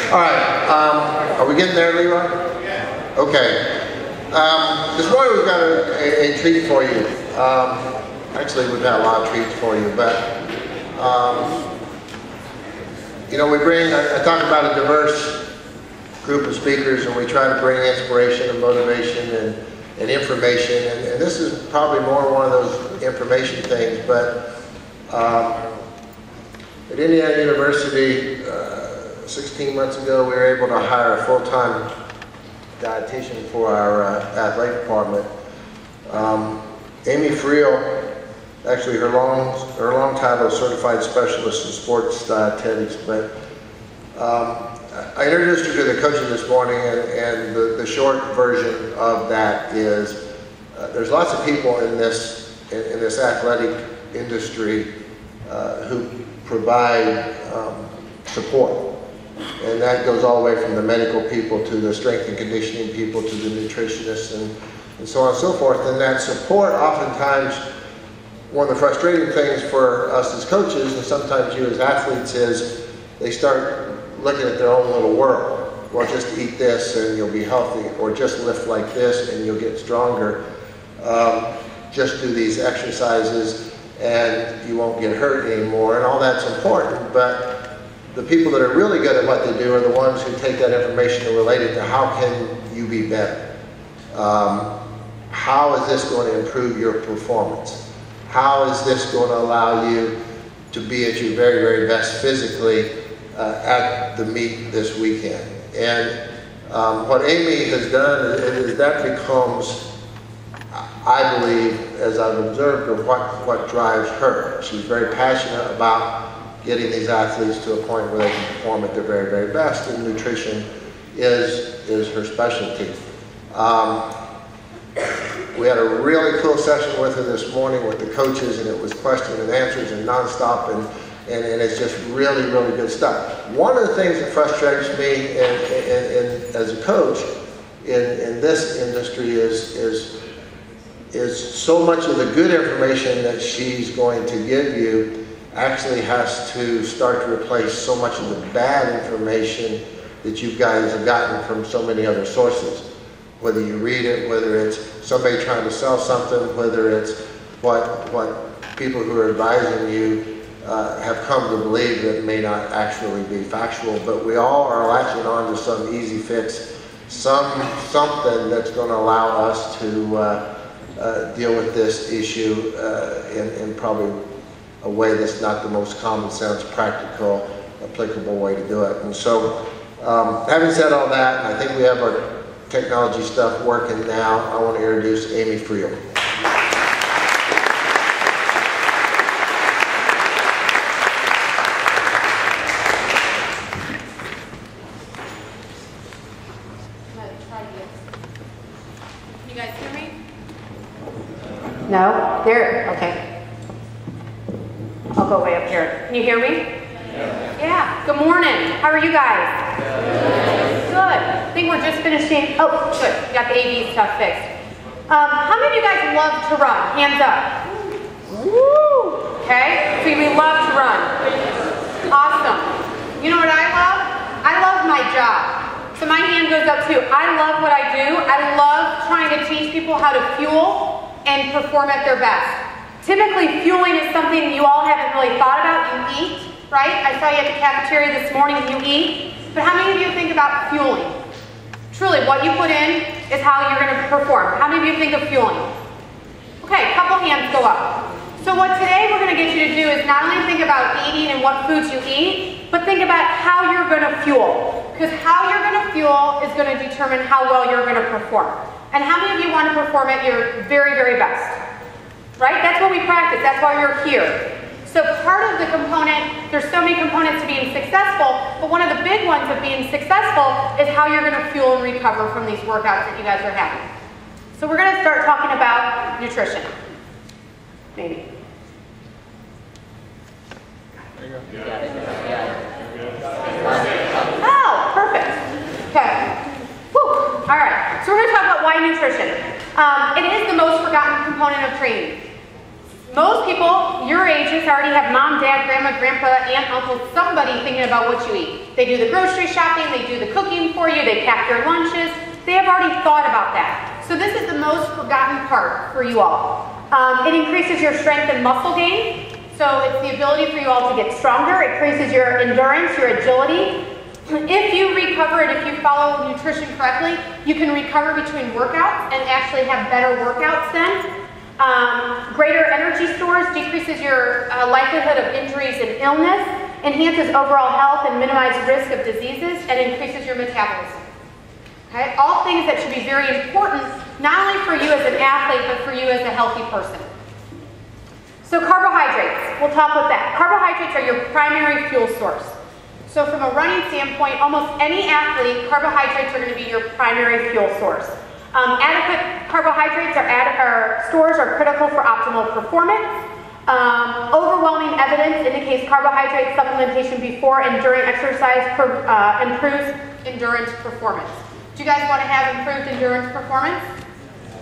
All right, are we getting there, Leroy? Yeah. Okay. This morning we've got a treat for you. Actually, we've got a lot of treats for you, but you know, I talk about a diverse group of speakers, and we try to bring inspiration and motivation and information, and this is probably more one of those information things, but at Indiana University, 16 months ago, we were able to hire a full-time dietitian for our athletic department. Amy Freel, actually her long title is Certified Specialist in Sports Dietetics, but I introduced her to the coaches this morning, and the short version of that is there's lots of people in this athletic industry who provide support. And that goes all the way from the medical people to the strength and conditioning people to the nutritionists and so on and so forth. And that support, oftentimes, one of the frustrating things for us as coaches, and sometimes you as athletes, is they start looking at their own little world. Well, just eat this and you'll be healthy, or just lift like this and you'll get stronger. Just do these exercises and you won't get hurt anymore, and all that's important, but the people that are really good at what they do are the ones who take that information and relate it to how can you be better? How is this going to improve your performance? How is this going to allow you to be at your very, very best physically at the meet this weekend? And what Amy has done is that becomes, I believe, as I've observed her, what drives her. She's very passionate about getting these athletes to a point where they can perform at their very, very best, and nutrition is her specialty. We had a really cool session with her this morning with the coaches, and it was question and answers and nonstop, and it's just really, really good stuff. One of the things that frustrates me as a coach in this industry is so much of the good information that she's going to give you actually has to start to replace so much of the bad information that you guys have gotten from so many other sources. Whether you read it, whether it's somebody trying to sell something, whether it's what people who are advising you have come to believe that may not actually be factual, but we all are latching on to some easy fix, something that's going to allow us to deal with this issue in probably a way that's not the most common sense, practical, applicable way to do it. And so, having said all that, I think we have our technology stuff working now. I want to introduce Amy Freel. Can you guys hear me? No? There? Okay. I'll go way up here. Can you hear me? Yeah. Good morning. How are you guys? Good. I think we're just finishing. Oh, good. We got the AV stuff fixed. How many of you guys love to run? Hands up. Woo! Okay. So we love to run. Awesome. You know what I love? I love my job. So my hand goes up too. I love what I do. I love trying to teach people how to fuel and perform at their best. Typically, fueling is something you all haven't really thought about. You eat, right? I saw you at the cafeteria this morning, you eat. But how many of you think about fueling? Truly, what you put in is how you're going to perform. How many of you think of fueling? Okay, a couple hands go up. So what today we're going to get you to do is not only think about eating and what foods you eat, but think about how you're going to fuel. Because how you're going to fuel is going to determine how well you're going to perform. And how many of you want to perform at your very, very best? Right? That's what we practice. That's why you're here. So part of the component, there's so many components to being successful, but one of the big ones of being successful is how you're going to fuel and recover from these workouts that you guys are having. So we're going to start talking about nutrition. Maybe. There you go. Oh, perfect. Okay. Whew. All right. So we're going to talk about why nutrition. It is the most forgotten component of training. Most people, your ages, already have mom, dad, grandma, grandpa, aunt, uncle, somebody thinking about what you eat. They do the grocery shopping, they do the cooking for you, they pack your lunches. They have already thought about that. So this is the most forgotten part for you all. It increases your strength and muscle gain. So it's the ability for you all to get stronger. It increases your endurance, your agility. If you recover and if you follow nutrition correctly, you can recover between workouts and actually have better workouts then. Greater energy stores decreases your likelihood of injuries and illness, enhances overall health and minimizes risk of diseases, and increases your metabolism. Okay? All things that should be very important, not only for you as an athlete, but for you as a healthy person. So carbohydrates, we'll talk with that. Carbohydrates are your primary fuel source. So from a running standpoint, almost any athlete, carbohydrates are going to be your primary fuel source. Adequate carbohydrates stores are critical for optimal performance. Overwhelming evidence indicates carbohydrate supplementation before and during exercise improves endurance performance. Do you guys want to have improved endurance performance?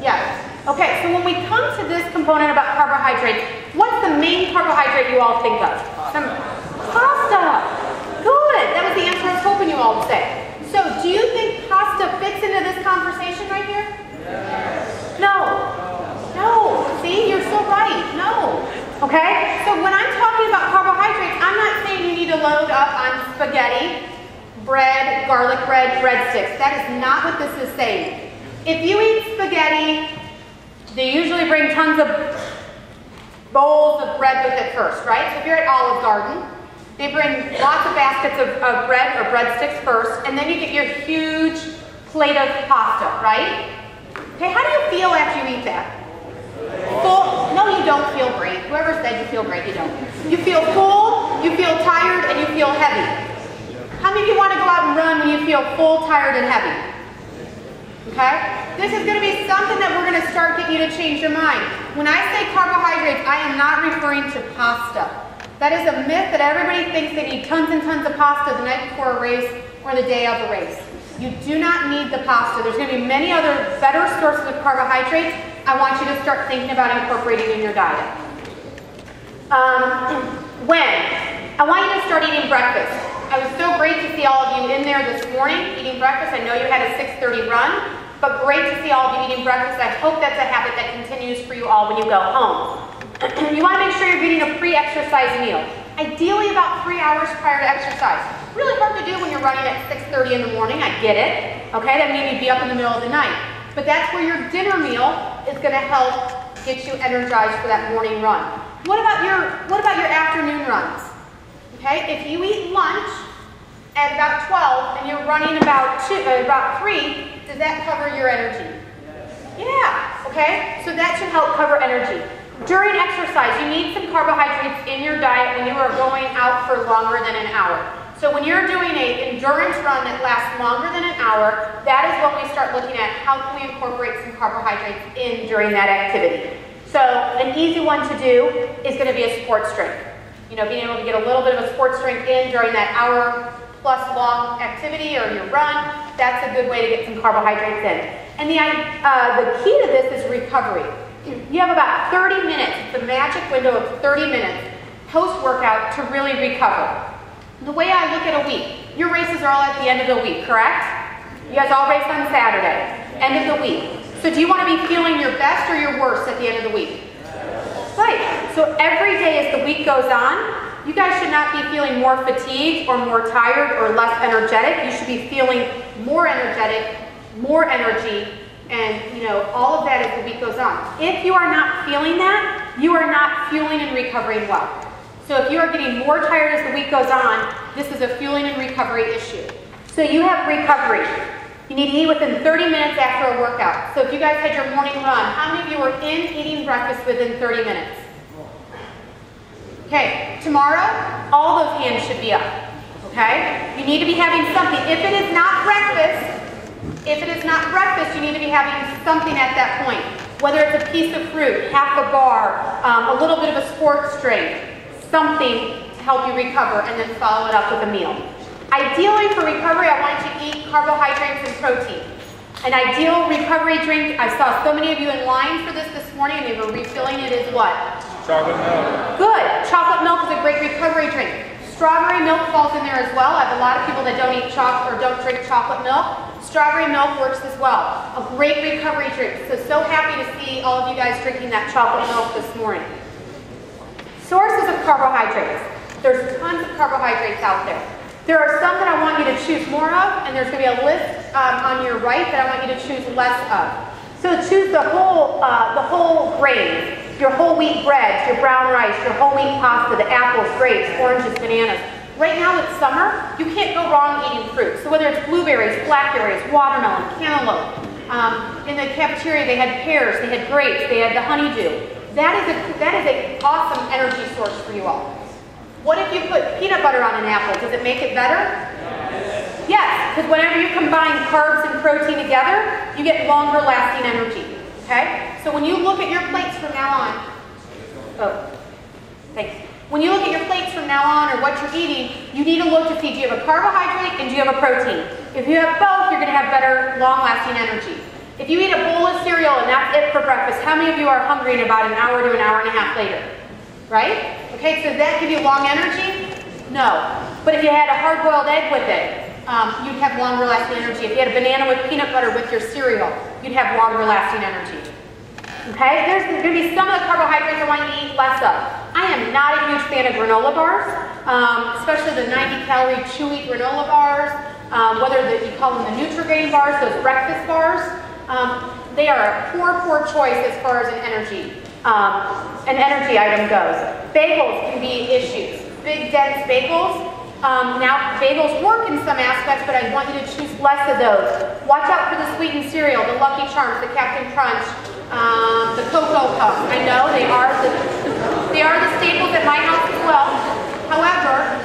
Yes. Okay, so when we come to this component about carbohydrates, what's the main carbohydrate you all think of? Some pasta. Good. That was the answer I was hoping you all would say. So, do you think pasta fits into this conversation right here? Yes. No. No. See, you're so right. No. Okay? So when I'm talking about carbohydrates, I'm not saying you need to load up on spaghetti, bread, garlic bread, breadsticks. That is not what this is saying. If you eat spaghetti, they usually bring tons of bowls of bread with it first, right? So if you're at Olive Garden, they bring lots of baskets of bread or breadsticks first, and then you get your huge plate of pasta, right? Okay, how do you feel after you eat that? Full? No, you don't feel great. Whoever said you feel great, you don't. You feel full, you feel tired, and you feel heavy. How many of you want to go out and run when you feel full, tired, and heavy? Okay? This is going to be something that we're going to start getting you to change your mind. When I say carbohydrates, I am not referring to pasta. That is a myth that everybody thinks they need tons and tons of pasta the night before a race or the day of a race. You do not need the pasta. There's going to be many other better sources of carbohydrates I want you to start thinking about incorporating in your diet. I want you to start eating breakfast. It was so great to see all of you in there this morning eating breakfast. I know you had a 6:30 run, but great to see all of you eating breakfast. I hope that's a habit that continues for you all when you go home. You want to make sure you're getting a pre-exercise meal. Ideally about 3 hours prior to exercise. Really hard to do when you're running at 6:30 in the morning, I get it. Okay, that means you'd be up in the middle of the night. But that's where your dinner meal is going to help get you energized for that morning run. What about your afternoon runs? Okay, if you eat lunch at about 12 and you're running about 3, does that cover your energy? Yeah, okay, so that should help cover energy. During exercise, you need some carbohydrates in your diet when you are going out for longer than an hour. So when you're doing an endurance run that lasts longer than an hour, that is when we start looking at how can we incorporate some carbohydrates in during that activity. So an easy one to do is going to be a sports drink. You know, being able to get a little bit of a sports drink in during that hour plus long activity or your run, that's a good way to get some carbohydrates in. And the key to this is recovery. You have about 30 minutes, the magic window of 30 minutes post-workout to really recover. The way I look at a week, your races are all at the end of the week, correct? You guys all race on Saturday, end of the week. So do you want to be feeling your best or your worst at the end of the week? Right. So every day as the week goes on, you guys should not be feeling more fatigued or more tired or less energetic. You should be feeling more energetic, more energy, and all of that as the week goes on. If you are not feeling that, you are not fueling and recovering well. So if you are getting more tired as the week goes on, this is a fueling and recovery issue. So you have recovery. You need to eat within 30 minutes after a workout. So if you guys had your morning run, how many of you were in eating breakfast within 30 minutes? Okay, tomorrow, all those hands should be up. Okay? You need to be having something. If it is not breakfast, you need to be having something at that point. Whether it's a piece of fruit, half a bar, a little bit of a sports drink, something to help you recover, and then follow it up with a meal. Ideally for recovery, I want you to eat carbohydrates and protein. An ideal recovery drink, I saw so many of you in line for this morning and they were refilling it, is what? Chocolate milk. Good. Chocolate milk is a great recovery drink. Strawberry milk falls in there as well. I have a lot of people that don't eat chocolate or don't drink chocolate milk. Strawberry milk works as well. A great recovery drink. So happy to see all of you guys drinking that chocolate milk this morning. Sources of carbohydrates. There's tons of carbohydrates out there. There are some that I want you to choose more of, and there's going to be a list on your right that I want you to choose less of. So choose the whole grains, your whole wheat breads, your brown rice, your whole wheat pasta, the apples, grapes, oranges, bananas. Right now it's summer, you can't go wrong eating fruit. So whether it's blueberries, blackberries, watermelon, cantaloupe. In the cafeteria they had pears, they had grapes, they had the honeydew. That is an awesome energy source for you all. What if you put peanut butter on an apple? Does it make it better? Yes, because whenever you combine carbs and protein together, you get longer lasting energy. Okay? So when you look at your plates from now on, when you look at your plates from now on or what you're eating, you need to look to see, do you have a carbohydrate and do you have a protein? If you have both, you're going to have better long lasting energy. If you eat a bowl of cereal and that's it for breakfast, how many of you are hungry in about an hour to an hour and a half later? Right? Okay, so does that give you long energy? No. But if you had a hard-boiled egg with it, you'd have longer lasting energy. If you had a banana with peanut butter with your cereal, you'd have longer lasting energy. Okay, there's going to be some of the carbohydrates I want you to eat less of. I am not a huge fan of granola bars, especially the 90-calorie chewy granola bars, whether you call them the Nutri-Grain bars, those breakfast bars. They are a poor choice as far as an energy item goes. Bagels can be issues. Big, dense bagels. Now, bagels work in some aspects, but I want you to choose less of those. Watch out for the sweetened cereal, the Lucky Charms, the Captain Crunch, the Cocoa Puffs. I know they are the staples at my house as well. However,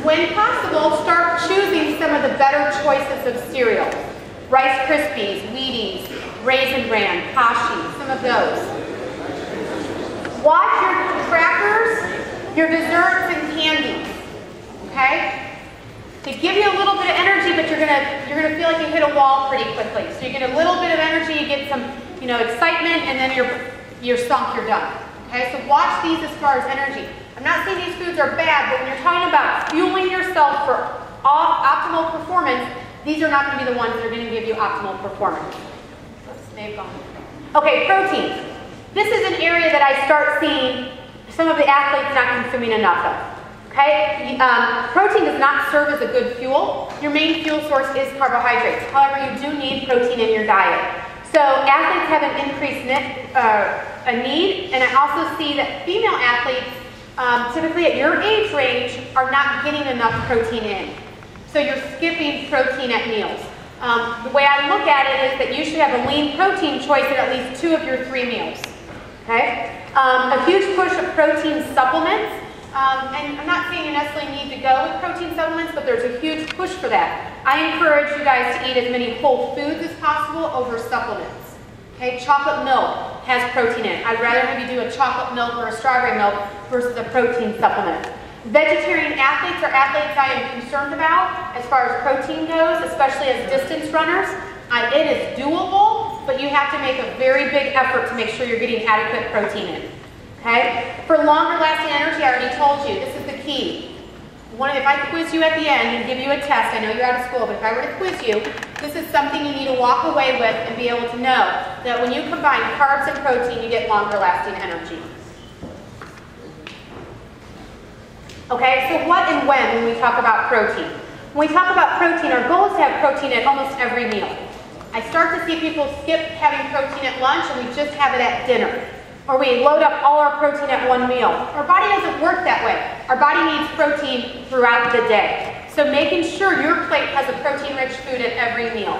when possible, start choosing some of the better choices of cereal. Rice Krispies, Wheaties, Raisin Bran, Kashi, some of those. Watch your crackers, your desserts, and candies. Okay? They give you a little bit of energy, but you're gonna feel like you hit a wall pretty quickly. So you get a little bit of energy, you get some, excitement, and then you're sunk, you're done. Okay? So watch these as far as energy. I'm not saying these foods are bad, but when you're talking about fueling yourself for optimal performance, these are not going to be the ones that are going to give you optimal performance. They've gone. Okay, protein. This is an area that I start seeing some of the athletes not consuming enough of. Okay, protein does not serve as a good fuel. Your main fuel source is carbohydrates. However, you do need protein in your diet. So athletes have an increased a need, and I also see that female athletes, typically at your age range, are not getting enough protein in. So you're skipping protein at meals. The way I look at it is that you should have a lean protein choice at least 2 of your 3 meals. Okay? A huge push of protein supplements. And I'm not saying you necessarily need to go with protein supplements, but there's a huge push for that. I encourage you guys to eat as many whole foods as possible over supplements. Okay? Chocolate milk has protein in it. I'd rather have you do a chocolate milk or a strawberry milk versus a protein supplement. Vegetarian athletes are athletes I am concerned about as far as protein goes, especially as distance runners. It is doable, but you have to make a very big effort to make sure you're getting adequate protein in. Okay? For longer lasting energy, I already told you, this is the key. If I quiz you at the end and give you a test, I know you're out of school, but if I were to quiz you, this is something you need to walk away with and be able to know that when you combine carbs and protein, you get longer lasting energy. Okay, so what and when we talk about protein? When we talk about protein, our goal is to have protein at almost every meal. I start to see people skip having protein at lunch and we just have it at dinner. Or we load up all our protein at one meal. Our body doesn't work that way. Our body needs protein throughout the day. So making sure your plate has a protein-rich food at every meal.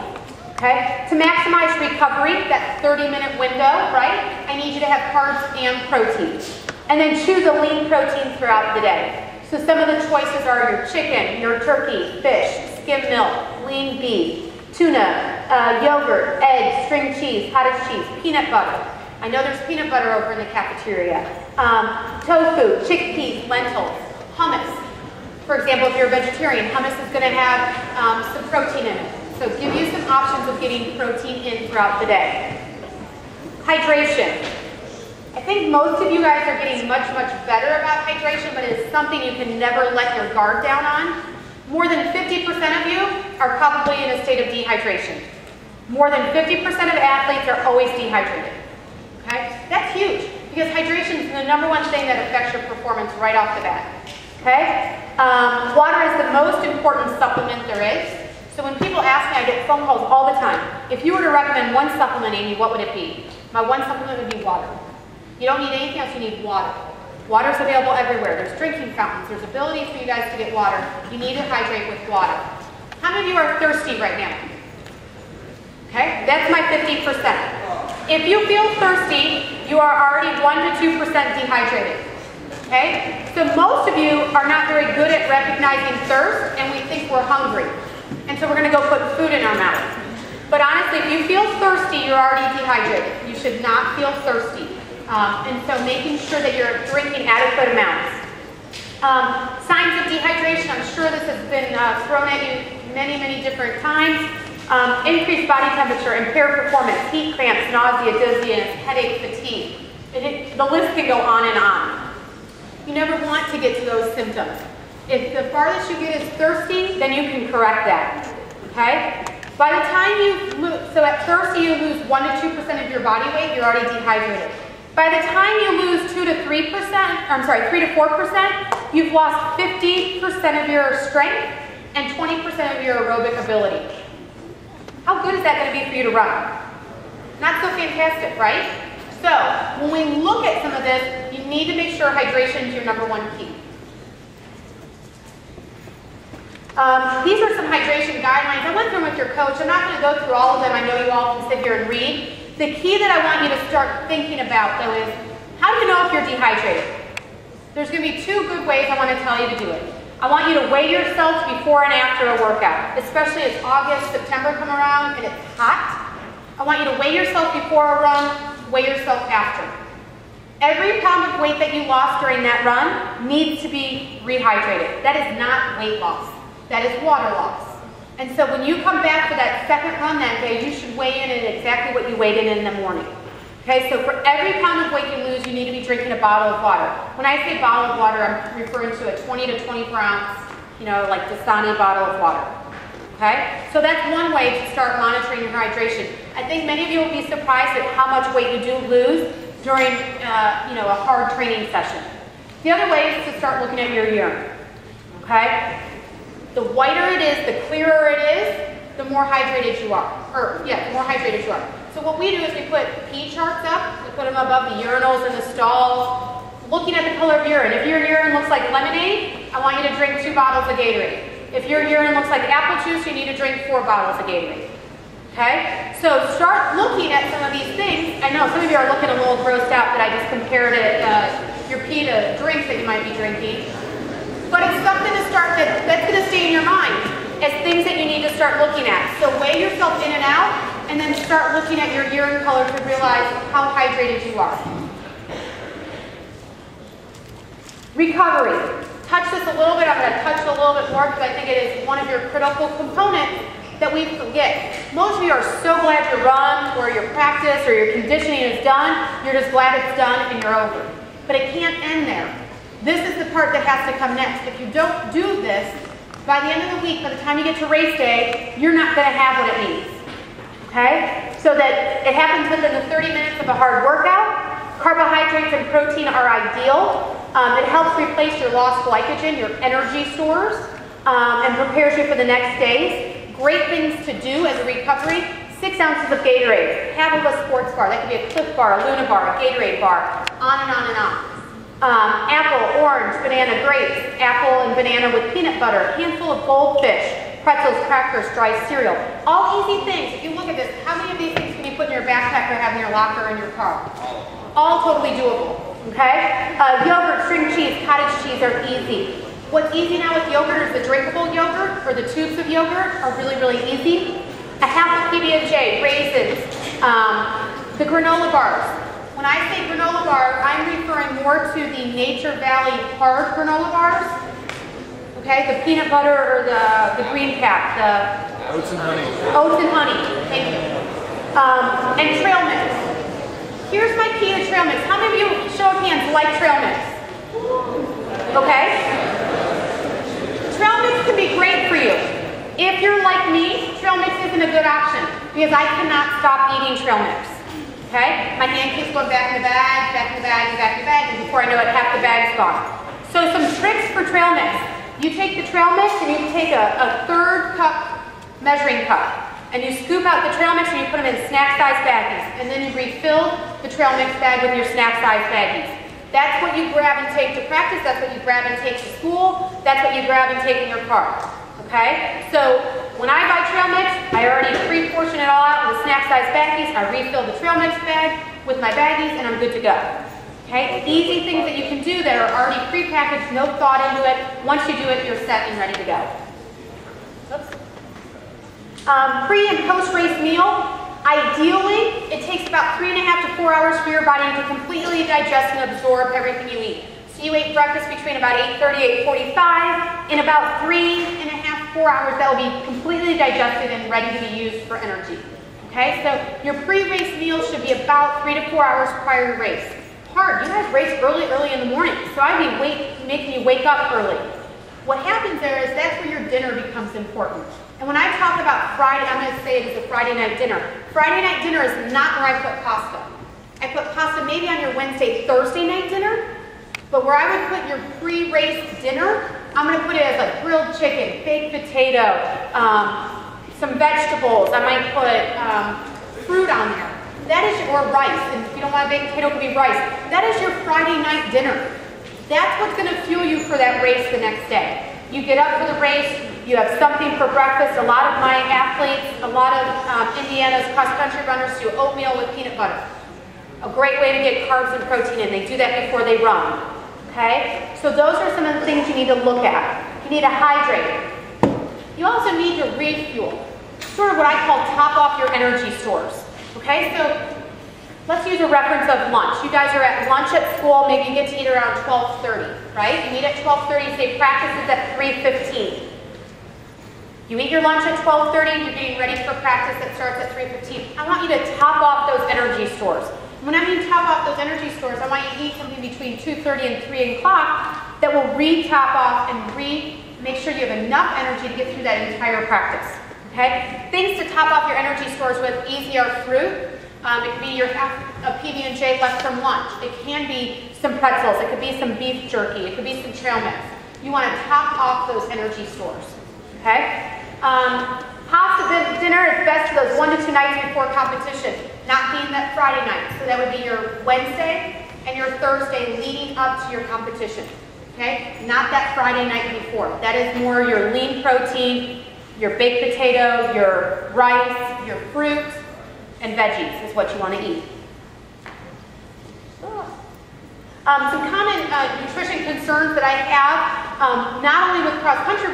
Okay? To maximize recovery, that 30-minute window, right? I need you to have carbs and protein. And then choose a lean protein throughout the day. So some of the choices are your chicken, your turkey, fish, skim milk, lean beef, tuna, yogurt, eggs, string cheese, cottage cheese, peanut butter. I know there's peanut butter over in the cafeteria. Tofu, chickpeas, lentils, hummus. For example, if you're a vegetarian, hummus is going to have some protein in it. So give you some options of getting protein in throughout the day. Hydration. I think most of you guys are getting much, much better about hydration, but it is something you can never let your guard down on. More than 50% of you are probably in a state of dehydration. More than 50% of athletes are always dehydrated. Okay? That's huge, because hydration is the #1 thing that affects your performance right off the bat. Okay? Water is the most important supplement there is. So when people ask me, I get phone calls all the time. If you were to recommend one supplement, Amy, what would it be? My one supplement would be water. You don't need anything else, you need water. Water is available everywhere. There's drinking fountains. There's ability for you guys to get water. You need to hydrate with water. How many of you are thirsty right now? Okay, that's my 50%. If you feel thirsty, you are already 1 to 2% dehydrated. Okay, so most of you are not very good at recognizing thirst, and we think we're hungry. And so we're going to go put food in our mouth. But honestly, if you feel thirsty, you're already dehydrated. You should not feel thirsty. And so making sure that you're drinking adequate amounts. Signs of dehydration, I'm sure this has been thrown at you many, many different times. Increased body temperature, impaired performance, heat cramps, nausea, dizziness, headache, fatigue. The list can go on and on. You never want to get to those symptoms. If the farthest you get is thirsty, then you can correct that. Okay? By the time you lose, so at thirsty you lose 1 to 2% of your body weight, you're already dehydrated. By the time you lose 3 to 4%, you've lost 50% of your strength and 20% of your aerobic ability. How good is that going to be for you to run? Not so fantastic, right? So, when we look at some of this, you need to make sure hydration is your #1 key. These are some hydration guidelines. I went through them with your coach. I'm not going to go through all of them. I know you all can sit here and read. The key that I want you to start thinking about, though, is how do you know if you're dehydrated? There's going to be 2 good ways I want to tell you to do it. I want you to weigh yourself before and after a workout, especially as August, September come around and it's hot. I want you to weigh yourself before a run, weigh yourself after. Every pound of weight that you lost during that run needs to be rehydrated. That is not weight loss. That is water loss. And so when you come back for that second run that day, you should weigh in at exactly what you weighed in the morning. Okay, so for every pound of weight you lose, you need to be drinking a bottle of water. When I say bottle of water, I'm referring to a 20 to 24 ounce, like Dasani bottle of water. Okay, so that's one way to start monitoring your hydration. I think many of you will be surprised at how much weight you do lose during, a hard training session. The other way is to start looking at your urine. Okay, the whiter it is, the clearer it is, the more hydrated you are. The more hydrated you are. So what we do is we put pee charts up, we put them above the urinals and the stalls, looking at the color of urine. If your urine looks like lemonade, I want you to drink 2 bottles of Gatorade. If your urine looks like apple juice, you need to drink 4 bottles of Gatorade. Okay? So start looking at some of these things. I know some of you are looking a little grossed out that I just compared it, your pee to drinks that you might be drinking. But it's something to start that's going to stay in your mind as things that you need to start looking at. So weigh yourself in and out, and then start looking at your urine color to realize how hydrated you are. Recovery. Touch this a little bit. I'm going to touch it a little bit more because I think it is one of your critical components that we forget. Most of you are so glad your run or your practice or your conditioning is done. You're just glad it's done and you're over. But it can't end there. This is the part that has to come next. If you don't do this, by the end of the week, by the time you get to race day, you're not going to have what it needs. Okay? So that it happens within the 30 minutes of a hard workout. Carbohydrates and protein are ideal. It helps replace your lost glycogen, your energy stores, and prepares you for the next days. Great things to do as a recovery. 6 ounces of Gatorade, half of a sports bar. That could be a Clif bar, a Luna bar, a Gatorade bar, on and on and on. Apple, orange, banana, grapes, apple and banana with peanut butter, handful of goldfish, pretzels, crackers, dry cereal. All easy things. If you look at this, how many of these things can you put in your backpack or have in your locker or in your car? All totally doable. Okay? Yogurt, string cheese, cottage cheese are easy. What's easy now with yogurt is the drinkable yogurt, or the tubes of yogurt are really, really easy. A half of PB&J, raisins, the granola bars. When I say granola bar, I'm referring more to the Nature Valley hard granola bars. Okay, the peanut butter or the green cap, the oats and honey. Oats and honey, thank you. And trail mix. Here's my key to trail mix. How many of you, show of hands, like trail mix? Okay? Trail mix can be great for you. If you're like me, trail mix isn't a good option because I cannot stop eating trail mix. Okay? My hand keeps going back in the bag, back in the bag, and back in the bag, and before I know it, half the bag's gone. So some tricks for trail mix. You take the trail mix and you take a third cup measuring cup and you scoop out the trail mix and you put them in snack size baggies, and then you refill the trail mix bag with your snack size baggies. That's what you grab and take to practice, that's what you grab and take to school, that's what you grab and take in your car. Okay? So when I buy trail mix, I already pre-portion it all out with snack size baggies, I refill the trail mix bag with my baggies, and I'm good to go. Okay? Easy things that you can do that are already pre-packaged, no thought into it. Once you do it, you're set and ready to go. Oops. Pre and post-race meal, ideally, it takes about 3.5 to 4 hours for your body to completely digest and absorb everything you eat. So you ate breakfast between about 8:30, 8:45. In about 3.5, 4 hours, that will be completely digested and ready to be used for energy. Okay, so your pre-race meal should be about 3 to 4 hours prior to race. Hard, you guys race early in the morning, so I'd be making you wake up early. What happens there is that's where your dinner becomes important. And when I talk about Friday, I'm going to say it as a Friday night dinner. Friday night dinner is not where I put pasta. I put pasta maybe on your Wednesday, Thursday night dinner, but where I would put your pre-race dinner, I'm going to put it as like grilled chicken, baked potato, some vegetables. I might put fruit on there. That is or rice, and if you don't want a baked potato, it could be rice. That is your Friday night dinner. That's what's going to fuel you for that race the next day. You get up for the race, you have something for breakfast. A lot of my athletes, a lot of Indiana's cross-country runners do oatmeal with peanut butter. A great way to get carbs and protein in. They do that before they run. Okay? So those are some of the things you need to look at. You need to hydrate. You also need to refuel. Sort of what I call top off your energy stores. Okay? So let's use a reference of lunch. You guys are at lunch at school, maybe you get to eat around 12:30, right? You meet at 12:30, say practice is at 3:15. You eat your lunch at 12:30, you're getting ready for practice that starts at 3:15. I want you to top off those energy stores. When I mean top off those energy stores, I want you to eat something between 2:30 and 3 o'clock that will re-top off and make sure you have enough energy to get through that entire practice. Okay? Things to top off your energy stores with easy are fruit. It could be your half a PB&J left from lunch. It can be some pretzels. It could be some beef jerky. It could be some trail mix. You want to top off those energy stores. Okay? Pasta dinner is best for those 1 to 2 nights before competition, not being that Friday night. So that would be your Wednesday and your Thursday leading up to your competition. Okay? Not that Friday night before. That is more your lean protein, your baked potato, your rice, your fruit, and veggies is what you want to eat. Some common nutrition concerns that I have, not only with cross-country